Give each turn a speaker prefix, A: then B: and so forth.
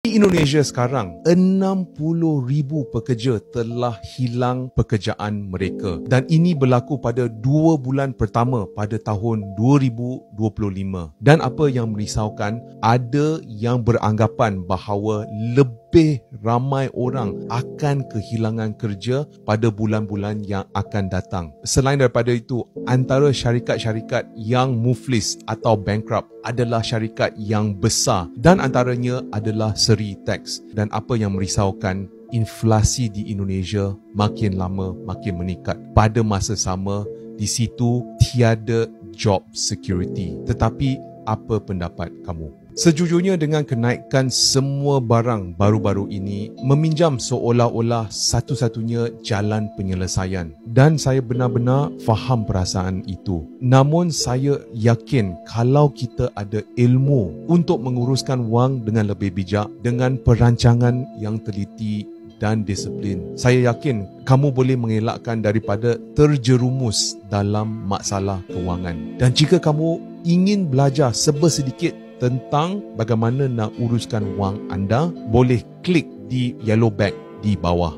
A: Di Indonesia sekarang, 60,000 pekerja telah hilang pekerjaan mereka. Dan ini berlaku pada 2 bulan pertama pada tahun 2025. Dan apa yang merisaukan, ada yang beranggapan bahawa lebih ramai orang akan kehilangan kerja pada bulan-bulan yang akan datang. Selain daripada itu, antara syarikat-syarikat yang muflis atau bankrupt adalah syarikat yang besar dan antaranya adalah Seri Tax. Dan apa yang merisaukan, inflasi di Indonesia makin lama makin meningkat. Pada masa sama, di situ tiada job security. Tetapi apa pendapat kamu? Sejujurnya dengan kenaikan semua barang baru-baru ini, meminjam seolah-olah satu-satunya jalan penyelesaian. Dan saya benar-benar faham perasaan itu. Namun saya yakin kalau kita ada ilmu untuk menguruskan wang dengan lebih bijak, dengan perancangan yang teliti dan disiplin, saya yakin kamu boleh mengelakkan daripada terjerumus dalam masalah kewangan. Dan jika kamu ingin belajar sebersedikit tentang bagaimana nak uruskan wang anda, boleh klik di yellow bag di bawah.